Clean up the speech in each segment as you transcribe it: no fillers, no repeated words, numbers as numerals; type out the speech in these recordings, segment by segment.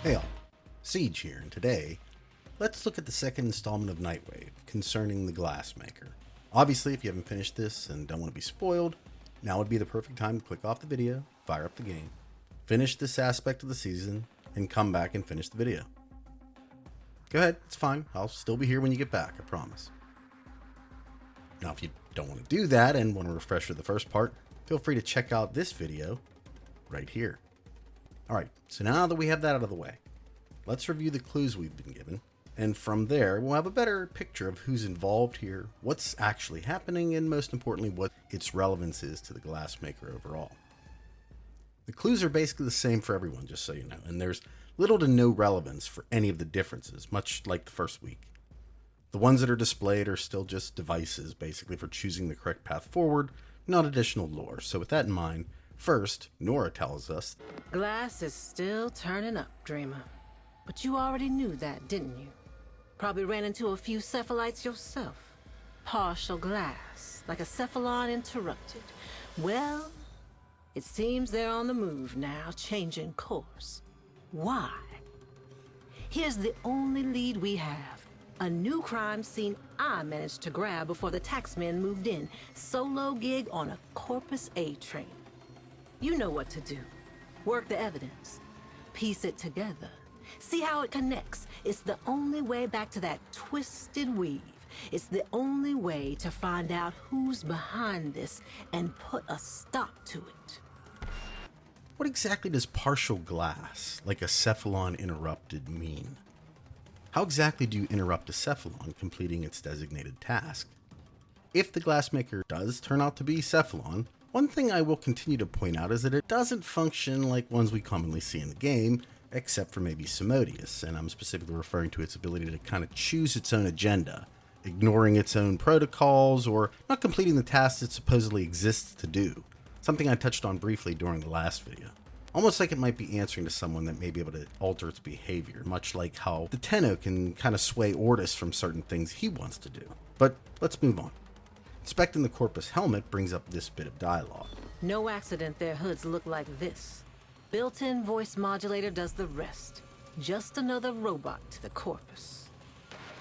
Hey all, Siege here, and today, let's look at the second installment of Nightwave concerning the Glassmaker. Obviously, if you haven't finished this and don't want to be spoiled, now would be the perfect time to click off the video, fire up the game, finish this aspect of the season, and come back and finish the video. Go ahead, it's fine, I'll still be here when you get back, I promise. Now, if you don't want to do that and want to refresh the first part, feel free to check out this video right here. Alright, so now that we have that out of the way, let's review the clues we've been given, and from there we'll have a better picture of who's involved here, what's actually happening, and most importantly what its relevance is to the Glassmaker overall. The clues are basically the same for everyone, just so you know, and there's little to no relevance for any of the differences, much like the first week. The ones that are displayed are still just devices, basically for choosing the correct path forward, not additional lore. So with that in mind, first, Nora tells us, Glass is still turning up, Dreamer. But you already knew that, didn't you? Probably ran into a few cephalites yourself. Partial glass, like a cephalon interrupted. Well, it seems they're on the move now, changing course. Why? Here's the only lead we have. A new crime scene I managed to grab before the taxmen moved in. Solo gig on a Corpus A train. You know what to do. Work the evidence. Piece it together. See how it connects. It's the only way back to that twisted weave. It's the only way to find out who's behind this and put a stop to it. what exactly does partial glass, like a cephalon interrupted, mean? How exactly do you interrupt a cephalon completing its designated task? If the Glassmaker does turn out to be cephalon, one thing I will continue to point out is that it doesn't function like ones we commonly see in the game, except for maybe Simodius, and I'm specifically referring to its ability to kind of choose its own agenda, ignoring its own protocols, or not completing the tasks it supposedly exists to do, something I touched on briefly during the last video. Almost like it might be answering to someone that may be able to alter its behavior, much like how the Tenno can kind of sway Ordis from certain things he wants to do. But let's move on. Inspecting the Corpus helmet brings up this bit of dialogue. No accident their hoods look like this. Built-in voice modulator does the rest. Just another robot to the Corpus.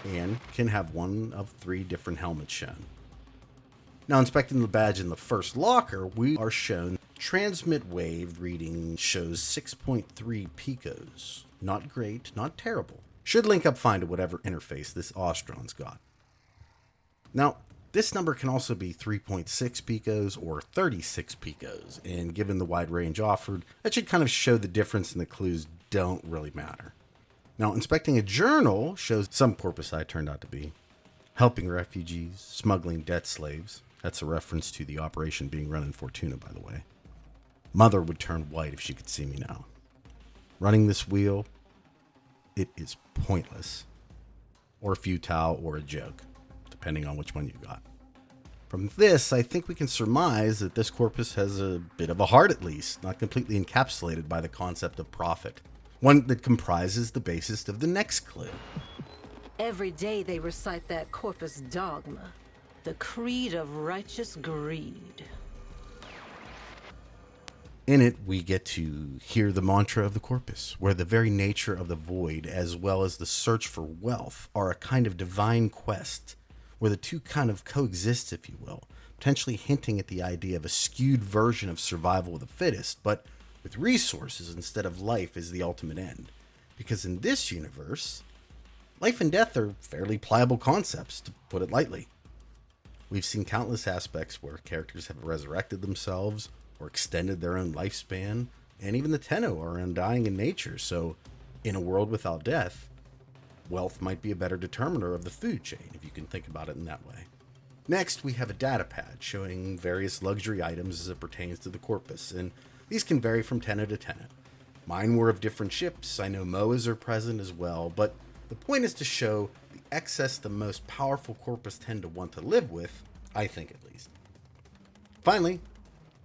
And can have one of 3 different helmets shown. Now, inspecting the badge in the first locker, we are shown transmit wave reading shows 6.3 picos. Not great, not terrible. Should link up fine to whatever interface this Ostron's got. Now, this number can also be 3.6 picos or 36 picos, and given the wide range offered, that should kind of show the difference, and the clues don't really matter. Now, inspecting a journal shows some Corpus I turned out to be helping refugees, smuggling debt slaves. That's a reference to the operation being run in Fortuna, by the way. Mother would turn white if she could see me now. Running this wheel, it is pointless, or futile, or a joke, depending on which one you got. From this, I think we can surmise that this Corpus has a bit of a heart at least, not completely encapsulated by the concept of profit. One that comprises the basis of the next clue. Every day they recite that Corpus dogma. The creed of righteous greed. In it, we get to hear the mantra of the Corpus, where the very nature of the void, as well as the search for wealth, are a kind of divine quest, where the two kind of coexist, if you will, potentially hinting at the idea of a skewed version of survival of the fittest, but with resources instead of life as the ultimate end. Because in this universe, life and death are fairly pliable concepts, to put it lightly. We've seen countless aspects where characters have resurrected themselves or extended their own lifespan, and even the Tenno are undying in nature, so in a world without death, wealth might be a better determiner of the food chain, if you can think about it in that way. Next, we have a data pad showing various luxury items as it pertains to the Corpus, and these can vary from Tenno to Tenno. Mine were of different ships. I know MOAs are present as well, but the point is to show the excess the most powerful Corpus tend to want to live with, I think at least. Finally,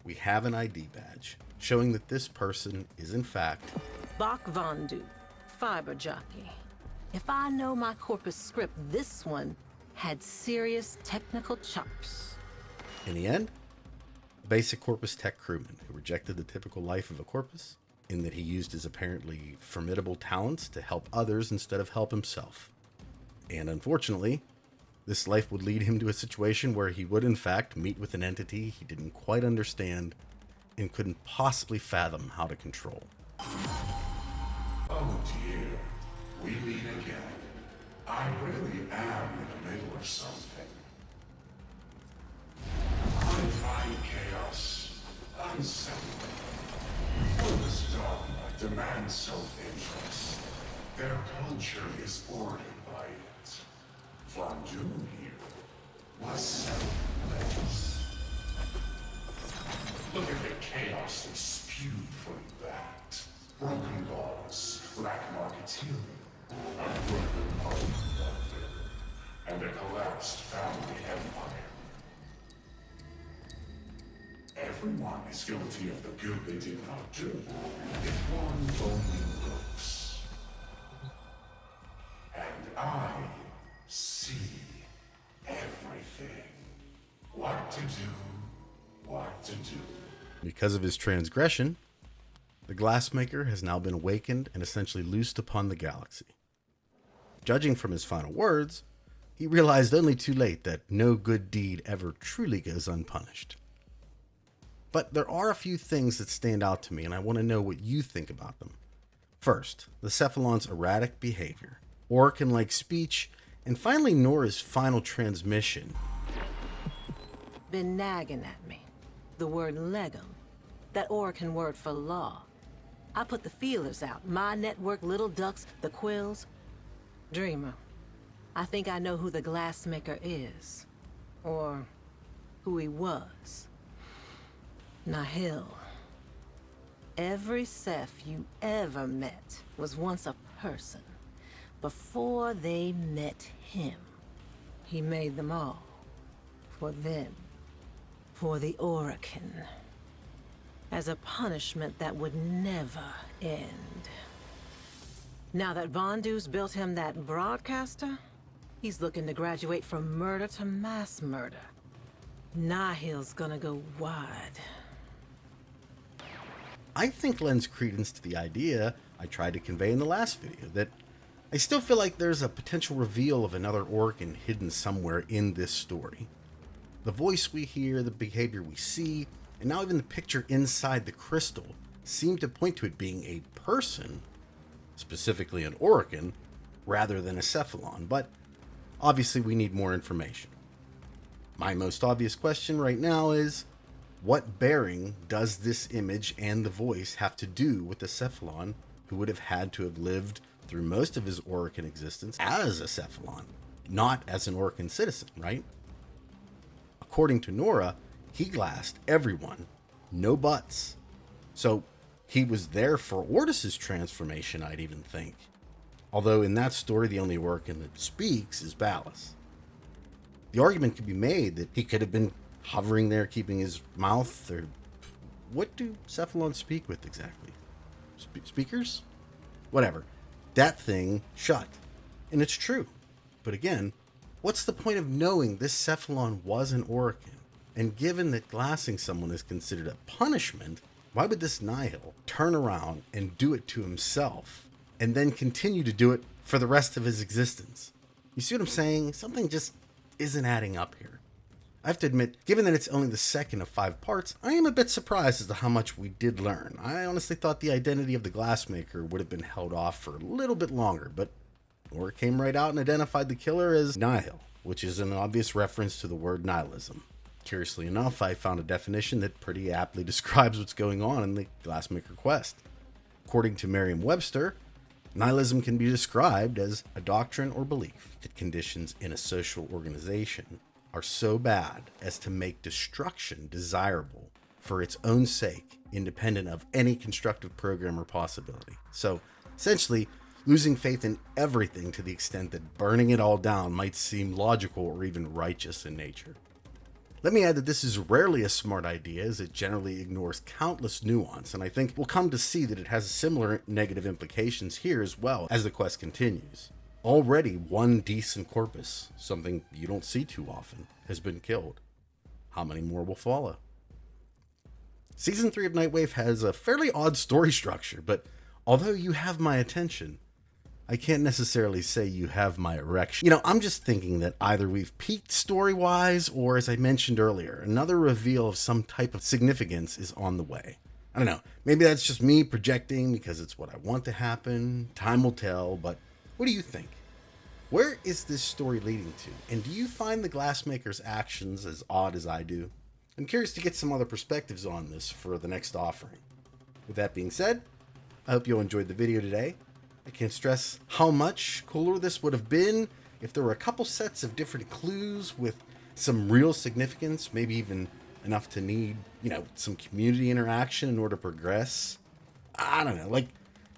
we have an ID badge, showing that this person is in fact Bach Vondu, fiber jockey. If I know my Corpus script, this one had serious technical chops. In the end, basic Corpus Tech crewman who rejected the typical life of a Corpus in that he used his apparently formidable talents to help others instead of help himself. And unfortunately, this life would lead him to a situation where he would in fact meet with an entity he didn't quite understand and couldn't possibly fathom how to control. Oh dear, we meet again. I really am in the middle of something. I find chaos unsettling. Focus dogma demands self-interest. Their culture is ordered by it. Von Doom here was selfless. Look at the chaos they spewed from that. Broken laws, black marketeering, a broken public doctor, and a collapsed family empire. Everyone is guilty of the good they did not do, if one only looks. And I see everything. What to do, what to do. Because of his transgression, the Glassmaker has now been awakened and essentially loosed upon the galaxy. Judging from his final words, he realized only too late that no good deed ever truly goes unpunished. But there are a few things that stand out to me, and I want to know what you think about them. First, the Cephalon's erratic behavior, Orcan-like speech, and finally Nora's final transmission. Been nagging at me. The word legum. That Orcan word for law. I put the feelers out. My network, Little Ducks, the Quills. Dreamer, I think I know who the Glassmaker is. Or who he was. Nihil. Every Ceph you ever met was once a person. Before they met him, he made them all. For them. For the Orcan. As a punishment that would never end. Now that Vondu's built him that broadcaster, he's looking to graduate from murder to mass murder. Nihil's gonna go wide. I think lends credence to the idea I tried to convey in the last video, that I still feel like there's a potential reveal of another Orcan hidden somewhere in this story. The voice we hear, the behavior we see, and now even the picture inside the crystal seem to point to it being a person, specifically an Orcan, rather than a Cephalon, but obviously we need more information. My most obvious question right now is, what bearing does this image and the voice have to do with the Cephalon who would have had to have lived through most of his Orcan existence as a Cephalon, not as an Orcan citizen, right? According to Nora, he glassed everyone, no buts. So he was there for Ortis's transformation, I'd even think. Although in that story, the only Orcan that speaks is Ballas. The argument could be made that he could have been hovering there, keeping his mouth, or what do Cephalons speak with exactly? Speakers? Whatever. That thing shut. And it's true. But again, what's the point of knowing this Cephalon was an Orcan? And given that glassing someone is considered a punishment, why would this Nihil turn around and do it to himself, and then continue to do it for the rest of his existence? You see what I'm saying? Something just isn't adding up here. I have to admit, given that it's only the second of 5 parts, I am a bit surprised as to how much we did learn. I honestly thought the identity of the Glassmaker would have been held off for a little bit longer, but Nora came right out and identified the killer as Nihil, which is an obvious reference to the word nihilism. Curiously enough, I found a definition that pretty aptly describes what's going on in the Glassmaker quest. According to Merriam-Webster, nihilism can be described as a doctrine or belief that conditions in a social organization are so bad as to make destruction desirable for its own sake, independent of any constructive program or possibility. So, essentially, losing faith in everything to the extent that burning it all down might seem logical or even righteous in nature. Let me add that this is rarely a smart idea, as it generally ignores countless nuance, and I think we'll come to see that it has similar negative implications here as well as the quest continues. Already one decent corpus, something you don't see too often, has been killed. How many more will follow? Season 3 of Nightwave has a fairly odd story structure, but although you have my attention, I can't necessarily say you have my erection. I'm just thinking that either we've peaked story-wise, or as I mentioned earlier, another reveal of some type of significance is on the way. I don't know, maybe that's just me projecting because it's what I want to happen. Time will tell, but what do you think? Where is this story leading to? And do you find the Glassmaker's actions as odd as I do? I'm curious to get some other perspectives on this for the next offering. With that being said, I hope you all enjoyed the video today. I can't stress how much cooler this would have been if there were a couple sets of different clues with some real significance, maybe even enough to need, some community interaction in order to progress. I don't know, like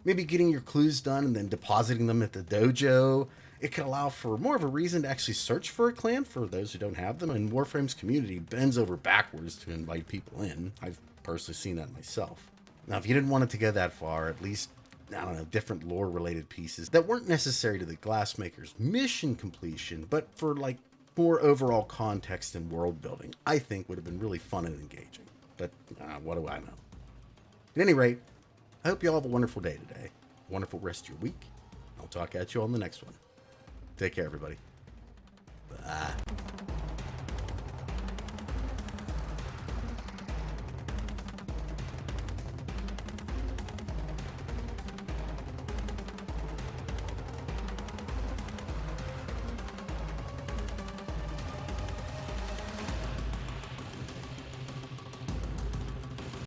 maybe getting your clues done and then depositing them at the dojo. It could allow for more of a reason to actually search for a clan for those who don't have them, and Warframe's community bends over backwards to invite people in. I've personally seen that myself. Now, if you didn't want it to go that far, at least, different lore-related pieces that weren't necessary to the Glassmaker's mission completion, but for, more overall context and world building, I think would have been really fun and engaging. But, what do I know? At any rate, I hope you all have a wonderful day today, a wonderful rest of your week. I'll talk at you on the next one. Take care, everybody. Bye.